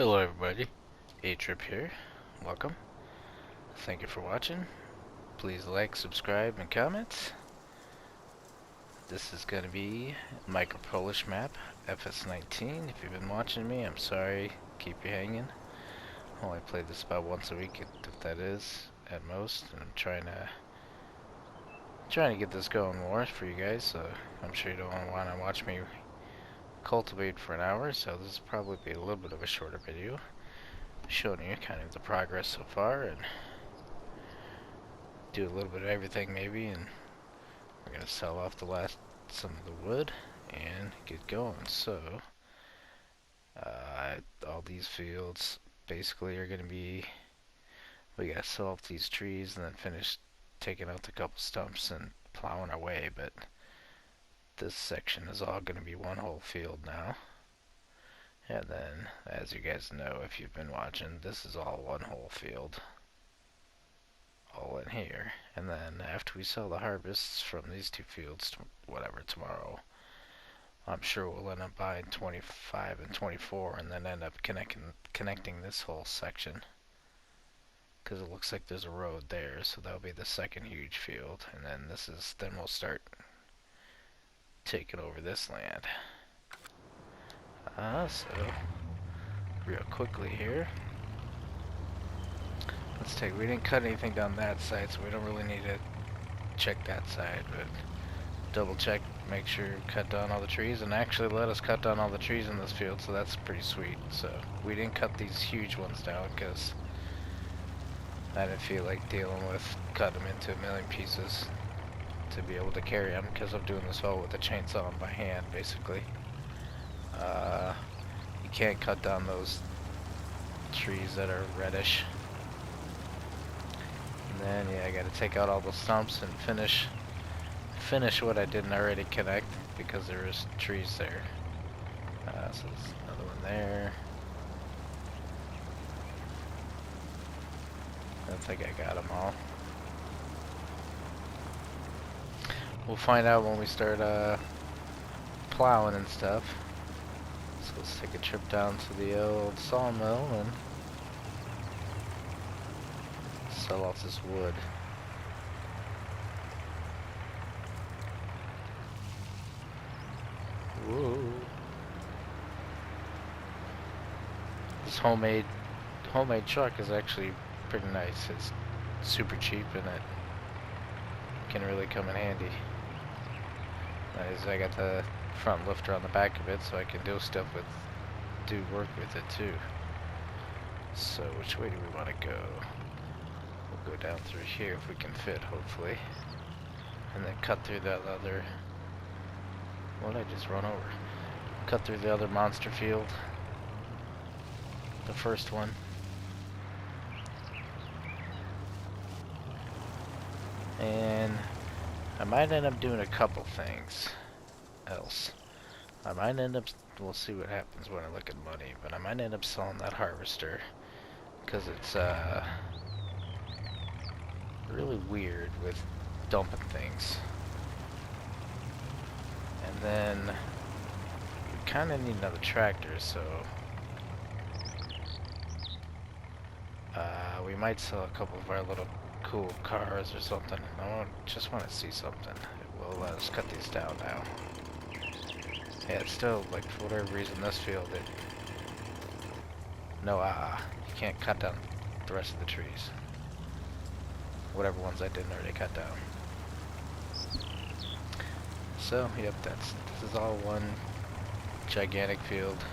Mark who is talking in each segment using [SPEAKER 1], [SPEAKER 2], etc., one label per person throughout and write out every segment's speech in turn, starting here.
[SPEAKER 1] Hello everybody, Atrip here. Welcome. Thank you for watching. Please like, subscribe, and comment. This is going to be micro Polish map, Fs19. If you've been watching me, I'm sorry. Keep you hanging. I only play this about once a week, if that is, at most. And I'm trying to get this going more for you guys, so I'm sure you don't want to watch me cultivate for an hour, so this will probably be a little bit of a shorter video, showing you kind of the progress so far, and do a little bit of everything maybe, and we're gonna sell off some of the wood and get going. So all these fields basically are gonna be, we gotta sell off these trees and then finish taking out the couple stumps and plowing our way, but this section is all gonna be one whole field now. And then, as you guys know if you've been watching, this is all one whole field, all in here. And then after we sell the harvests from these two fields, whatever, tomorrow, I'm sure we'll end up buying 25 and 24 and then end up connecting this whole section, because it looks like there's a road there, so that'll be the second huge field. And then then we'll start taking over this land. So real quickly here, we didn't cut anything down that side, so we don't really need to check that side, but double check, make sure cut down all the trees, and actually let us cut down all the trees in this field, so that's pretty sweet. So we didn't cut these huge ones down because I didn't feel like dealing with cutting them into a million pieces to be able to carry them, because I'm doing this all with a chainsaw by hand basically. You can't cut down those trees that are reddish. And then yeah, I gotta take out all the stumps and finish what I didn't already connect, because there is trees there. So there's another one there. I don't think I got them all. We'll find out when we start plowing and stuff. So let's take a trip down to the old sawmill and sell off this wood. Whoa. This homemade truck is actually pretty nice. It's super cheap and it can really come in handy. That is, I got the front lifter on the back of it, so I can do work with it too. So which way do we want to go? We'll go down through here if we can fit, hopefully, and then cut through that other, what did I just run over? Cut through the other monster field, the first one. And I might end up doing a couple things else. I might end up, we'll see what happens when I look at money, but I might end up selling that harvester, because it's really weird with dumping things. And then we kind of need another tractor, so we might sell a couple of our little cool cars or something. Just want to see something. We'll let us cut these down now. Yeah, it's still, like, for whatever reason, this field, you can't cut down the rest of the trees. Whatever ones I didn't already cut down. So, yep, this is all one gigantic field.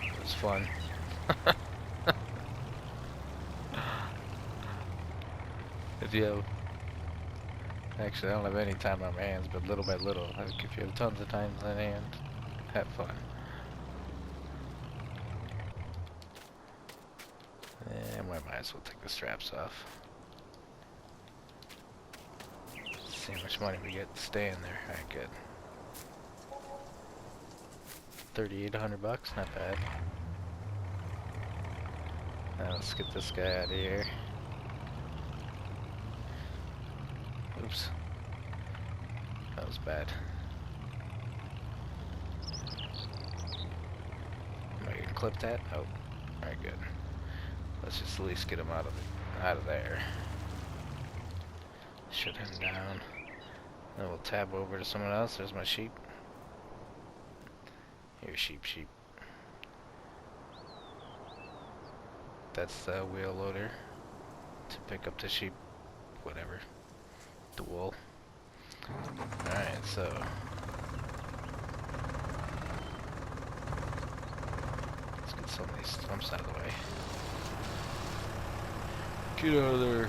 [SPEAKER 1] It was fun. Actually, I don't have any time on my hands, but little by little, like if you have tons of time on hand, have fun. And we might as well take the straps off. See how much money we get staying there. Alright, good. 3,800 bucks, not bad. Now let's get this guy out of here. Oops. That was bad. Am I gonna clip that? Oh, alright, good. Let's just at least get him out of there. Shut him down. Then we'll tab over to someone else. There's my sheep. Here, sheep. That's the wheel loader to pick up the sheep, whatever, the wool. Alright, so let's get some of these stumps out of the way. Get out of there.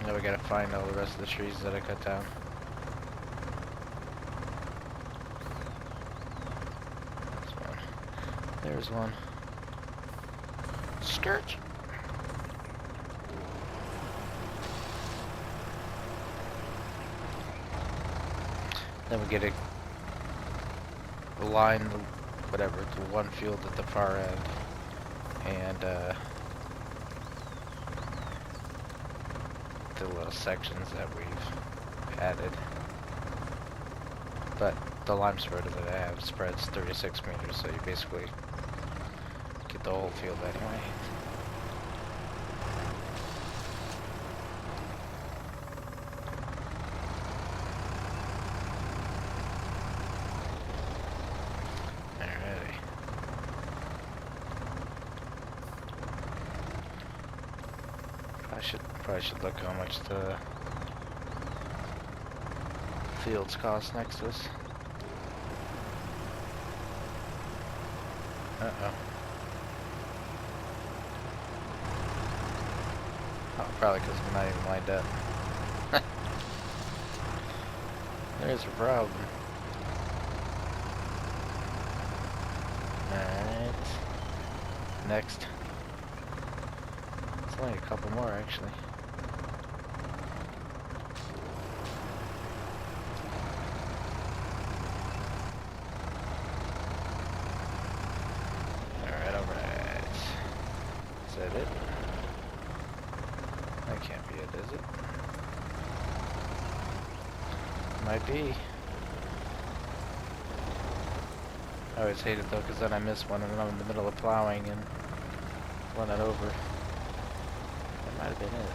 [SPEAKER 1] Now we gotta find all the rest of the trees that I cut down. There's one. Skirt. Then we get a line, whatever, to one field at the far end, and the little sections that we've added. But the lime spread that I have spreads 36 meters, so you basically get the whole field anyway. Alrighty. Probably should look how much the fields cost next to us. Uh-oh. Oh, probably because I'm not even lined up. There's a problem. Alright. Next. It's only a couple more, actually. Is that it? That can't be it, is it? Might be. I always hate it though, because then I miss one and then I'm in the middle of plowing and run it over. That might have been it.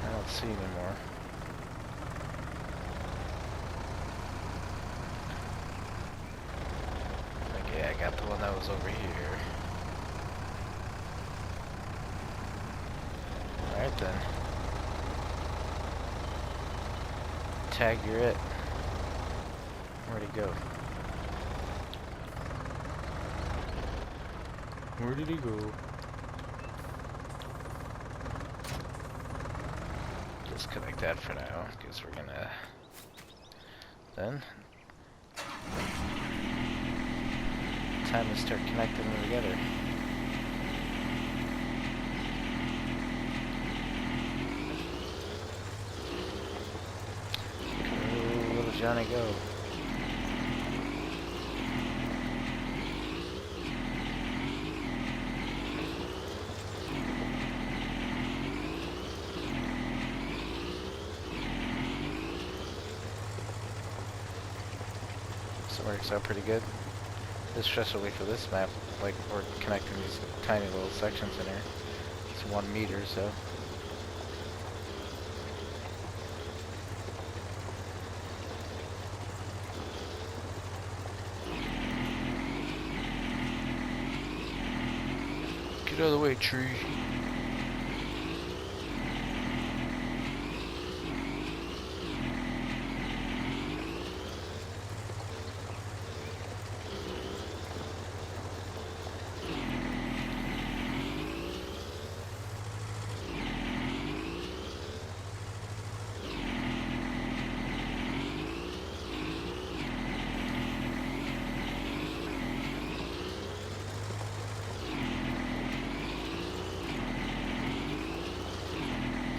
[SPEAKER 1] I don't see anymore. Okay, I got the one that was over here. Alright then. Tag, you're it. Where'd he go? Where did he go? Disconnect that for now, because we're gonna then time to start connecting them together. Oh, little Johnny go. So it works out pretty good. Especially for this map, like we're connecting these tiny little sections in here. It's 1 meter, so. Get out of the way, tree.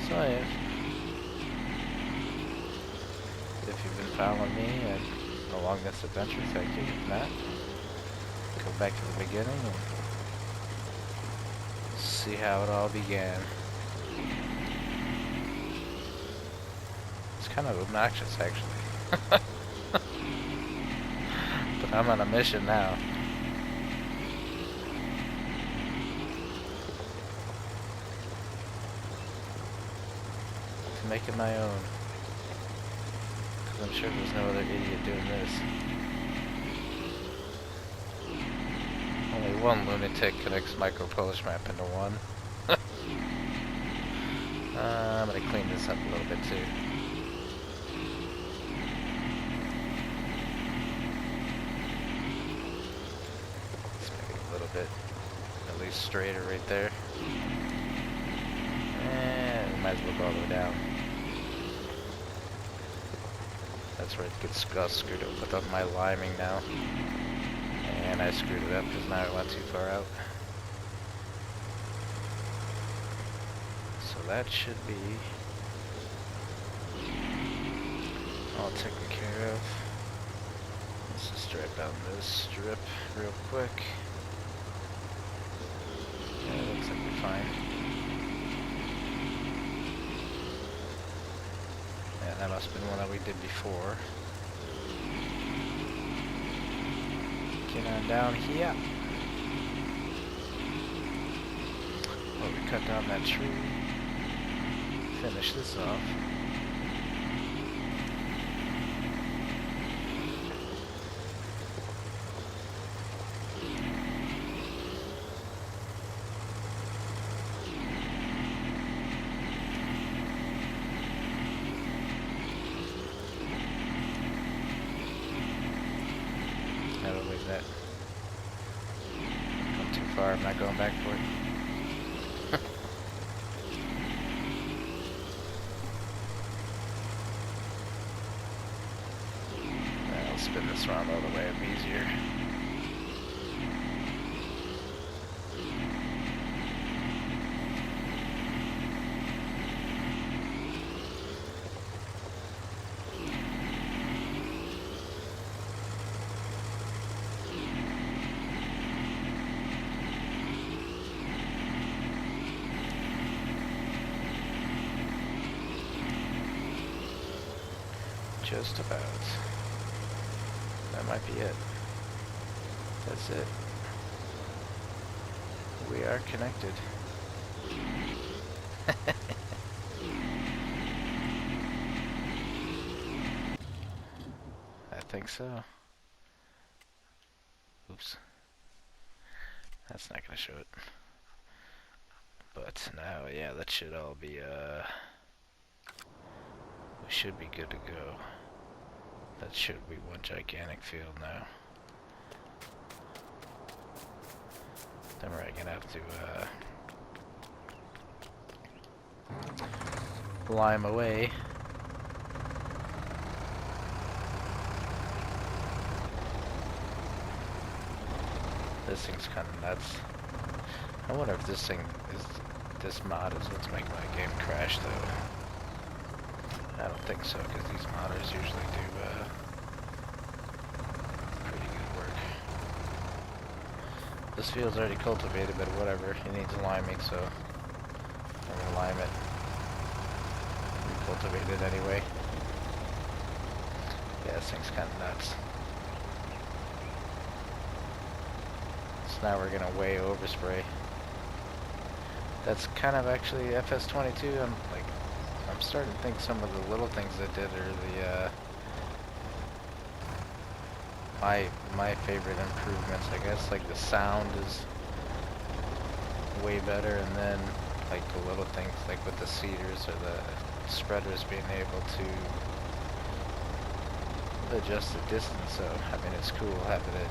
[SPEAKER 1] So if you've been following me and along this adventure, thank you. If not, go back to the beginning and see how it all began. It's kind of obnoxious, actually. But I'm on a mission now. To make it my own. Because I'm sure there's no other idiot doing this. Only one lunatic connects micro Polish map into one. I'm gonna clean this up a little bit too. Let's make it a little bit at least straighter right there. And might as well go all the way down. That's where it gets screwed up with my liming now. And I screwed it up because now it went too far out. So that should be all taken care of. Let's just drive down this strip real quick. Yeah, it looks like we're fine. Yeah, that must have been one that we did before. Get on down here. Oh, we cut down that tree. Finish this off. I don't believe that. Come too far, I'm not going back for it. Spin this around all the way, it'd be easier. Just about. That might be it. That's it. We are connected. I think so. Oops. That's not gonna show it. But now, yeah, that should all be, we should be good to go. That should be one gigantic field now. Then we're gonna have to lime away. This thing's kind of nuts. I wonder if this mod is what's making my game crash though. I don't think so, because these modders usually do pretty good work. This field's already cultivated, but whatever, it needs liming, so I'm gonna lime it. Recultivate it anyway. Yeah, this thing's kind of nuts. So now we're gonna way overspray. That's kind of actually Fs19. I'm starting to think some of the little things that did are the my favorite improvements, I guess. Like the sound is way better, and then like the little things like with the seeders or the spreaders being able to adjust the distance. So I mean, it's cool having a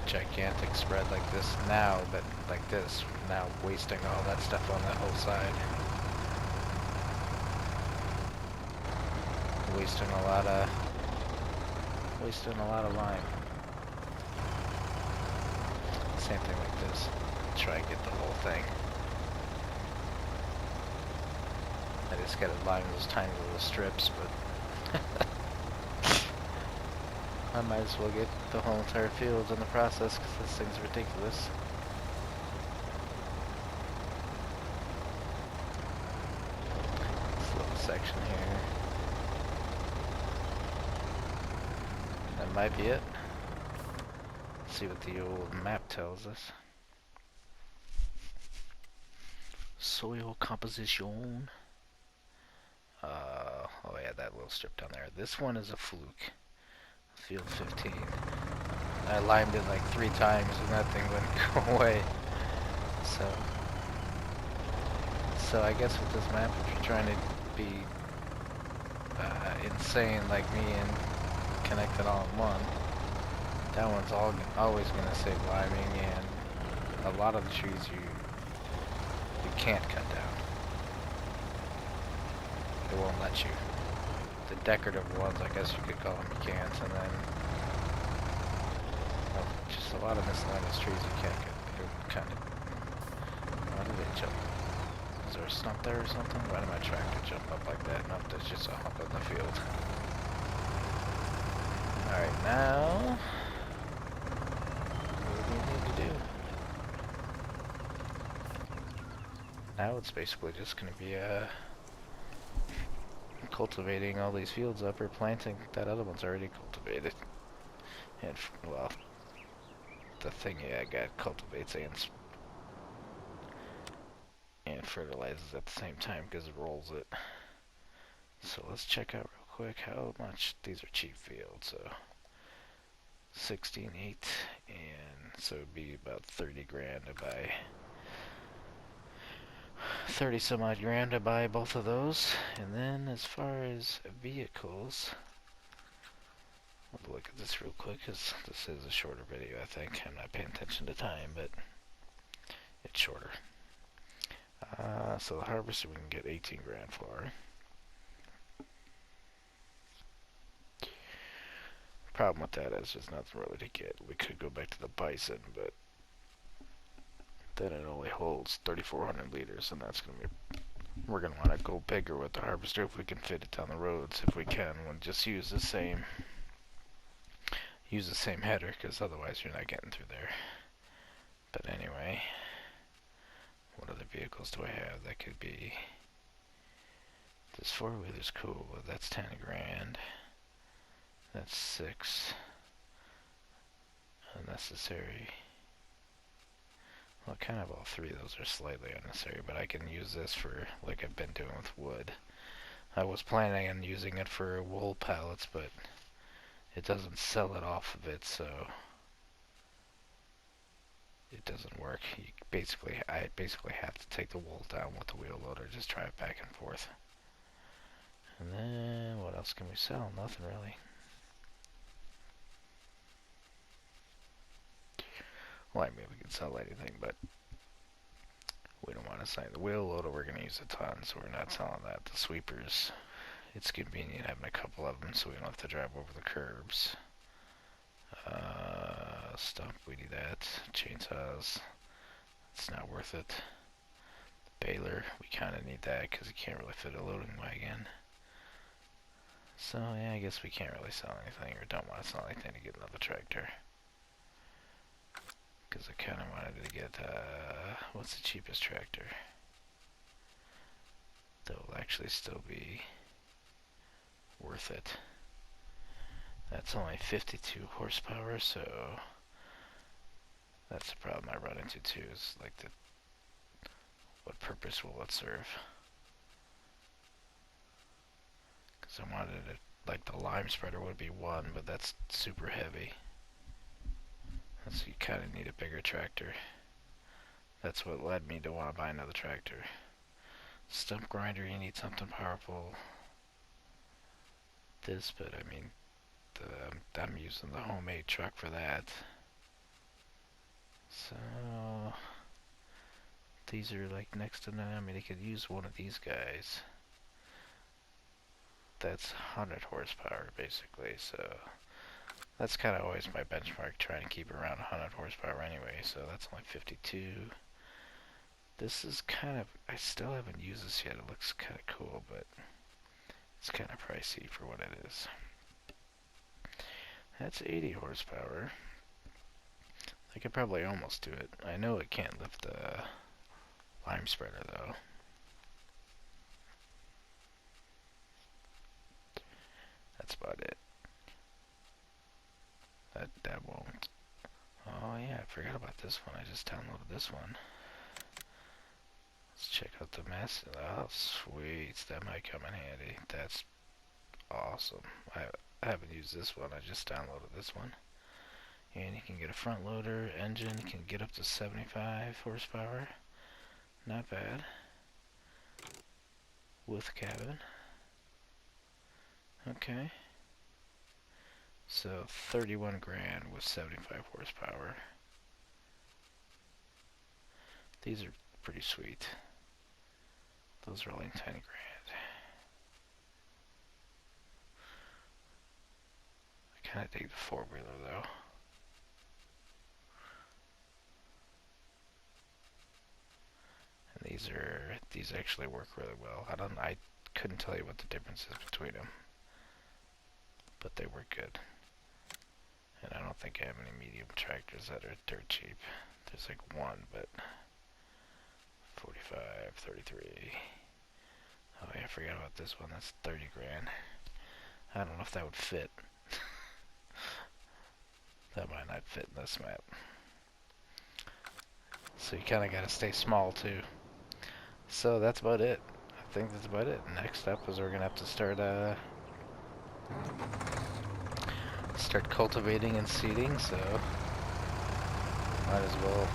[SPEAKER 1] gigantic spread like this now, but like this now wasting all that stuff on that whole side. Wasting a lot of line. Same thing like this. Try and get the whole thing. I just gotta line those tiny little strips, but I might as well get the whole entire field in the process because this thing's ridiculous. This little section here. might be it. Let's see what the old map tells us. Soil composition. Oh yeah, that little strip down there. This one is a fluke. Field 15. I limed it like 3 times and that thing wouldn't go away. So I guess with this map, if you're trying to be insane like me and connect it all in one, that one's always going to say liming, and a lot of the trees you can't cut down. It won't let you. The decorative ones, I guess you could call them, you can't, and then just a lot of miscellaneous trees you can't get. It kind of. Why did it jump? Is there a stump there or something? Why did my tractor jump up like that? Nope, there's just a hump in the field. Alright, now what do we need to do? Now it's basically just going to be cultivating all these fields up, or planting. That other one's already cultivated. And, well, the thing I got cultivates and fertilizes at the same time because it rolls it. So let's check out real quick how much. These are cheap fields, so 16.8, and so it'd be about 30 grand to buy. 30 some odd grand to buy both of those. And then as far as vehicles, we'll look at this real quick because this is a shorter video, I think. I'm not paying attention to time, but it's shorter. So the harvester we can get 18 grand for. Problem with that is there's nothing really to get. We could go back to the bison, but then it only holds 3,400 liters, and that's gonna be. We're gonna want to go bigger with the harvester if we can fit it down the roads. If we can, we'll just use the same header, because otherwise you're not getting through there. But anyway, what other vehicles do I have that could be? This 4-wheeler's cool, but that's 10 grand. That's 6. Unnecessary. Well, kind of all 3 of those are slightly unnecessary, but I can use this for, like I've been doing with wood. I was planning on using it for wool pallets, but it doesn't sell it off of it, so it doesn't work. I basically have to take the wool down with the wheel loader, just drive it back and forth. And then, what else can we sell? Nothing really. Well, I mean, we can sell anything, but we don't want to sign the wheel loader. We're going to use a ton, so we're not selling that. The sweepers, it's convenient having a couple of them, so we don't have to drive over the curbs. Stump, we need that. Chainsaws, it's not worth it. Baler, we kind of need that because you can't really fit a loading wagon. So, yeah, I guess we can't really sell anything, or don't want to sell anything to get another tractor. Because I kind of wanted to get, what's the cheapest tractor? That will actually still be worth it. That's only 52 horsepower, so that's the problem I run into too, is like what purpose will it serve? Because I wanted it, like the lime spreader would be 1, but that's super heavy. So you kind of need a bigger tractor. That's what led me to want to buy another tractor. Stump grinder, you need something powerful. This, but I mean, I'm using the homemade truck for that. So these are like next to none. I mean, I could use one of these guys. That's 100 horsepower basically, so that's kind of always my benchmark, trying to keep around 100 horsepower anyway, so that's only 52. This is kind of, I still haven't used this yet. It looks kind of cool, but it's kind of pricey for what it is. That's 80 horsepower. I could probably almost do it. I know it can't lift the lime spreader though. That's about it. That won't. Oh yeah, I forgot about this one. I just downloaded this one. Let's check out the mass. Oh sweet, that might come in handy. That's awesome. I haven't used this one. I just downloaded this one. And you can get a front loader engine. You can get up to 75 horsepower. Not bad. With cabin. Okay. So 31 grand with 75 horsepower. These are pretty sweet. Those are only 10 grand. I kind of dig the four-wheeler though. And these actually work really well. I couldn't tell you what the difference is between them, but they work good. And I don't think I have any medium tractors that are dirt cheap. There's like one, but 45, 33. Oh yeah, I forgot about this one. That's 30 grand. I don't know if that would fit. That might not fit in this map. So you kind of got to stay small too. So that's about it. I think that's about it. Next up is we're gonna have to start cultivating and seeding. So might as well,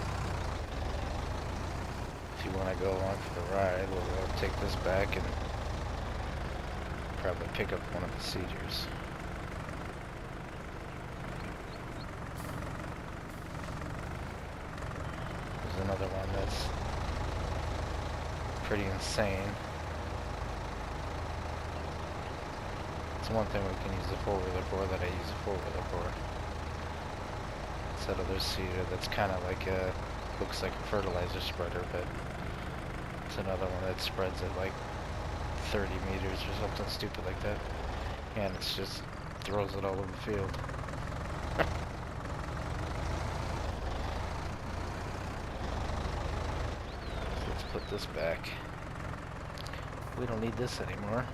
[SPEAKER 1] if you want to go along for the ride, we'll take this back and probably pick up one of the seeders. There's another one that's pretty insane. It's one thing we can use the four-wheeler for that I use the four-wheeler for. It's that other seeder that's kind of like a, looks like a fertilizer spreader, but it's another one that spreads at like 30 meters or something stupid like that. And it's just throws it all over the field. Let's put this back. We don't need this anymore.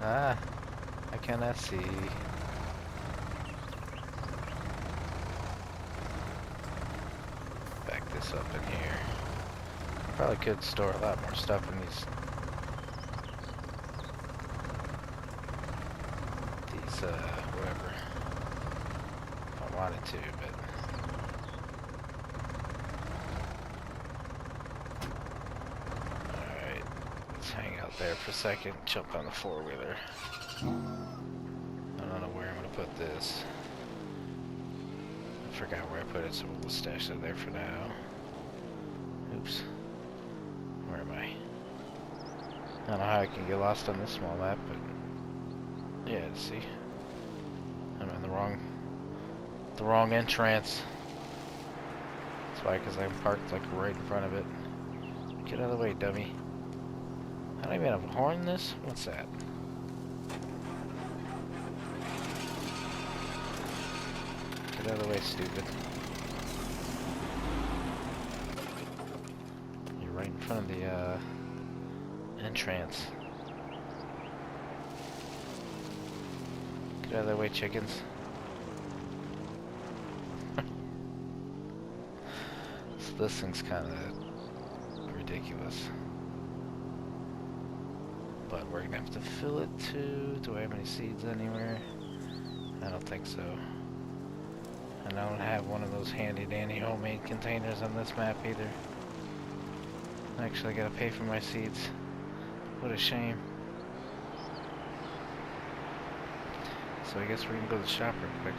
[SPEAKER 1] Ah, I cannot see. Back this up in here. Probably could store a lot more stuff in these whatever, if I wanted to, but alright, let's hang out there for a second, jump on the four-wheeler. I don't know where I'm gonna put this. I forgot where I put it, so we'll just stash it there for now. Oops. Where am I? I don't know how I can get lost on this small map, but yeah, see. I'm in the wrong entrance. That's why, because I'm parked like right in front of it. Get out of the way, dummy. I don't even have a horn in this? What's that? Get out of the way, stupid. You're right in front of the entrance. Get out of the way, chickens. So this thing's kind of ridiculous. But we're gonna have to fill it too. Do I have any seeds anywhere? I don't think so. And I don't have one of those handy dandy homemade containers on this map either. I actually gotta pay for my seeds. What a shame. So I guess we're gonna go to the shop real quick.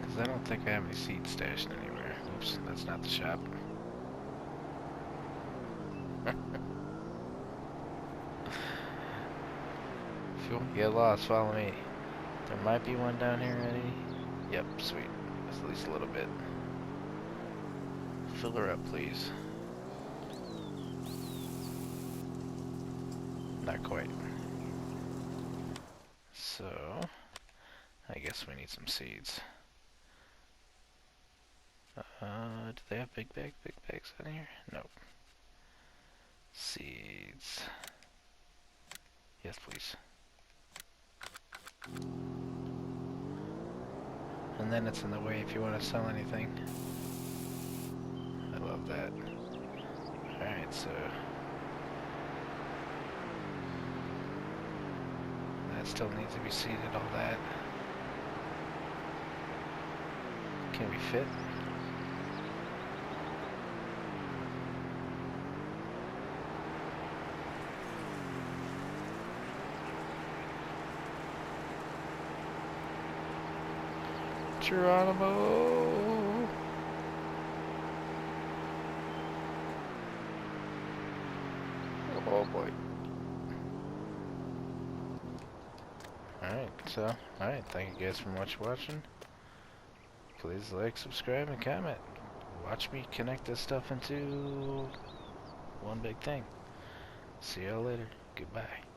[SPEAKER 1] Because I don't think I have any seeds stashed anywhere. Oops, that's not the shop. If you want to get lost, follow me. There might be one down here already. Yep, sweet. That's at least a little bit. Fill her up, please. Not quite. So, I guess we need some seeds. Do they have big bags in here? Nope. Seeds. Yes, please. And then it's in the way if you want to sell anything. I love that. Alright, so that still needs to be seated, all that. Can we fit? Geronimo! Oh boy. Alright, thank you guys for watching. Please like, subscribe, and comment. Watch me connect this stuff into one big thing. See y'all later. Goodbye.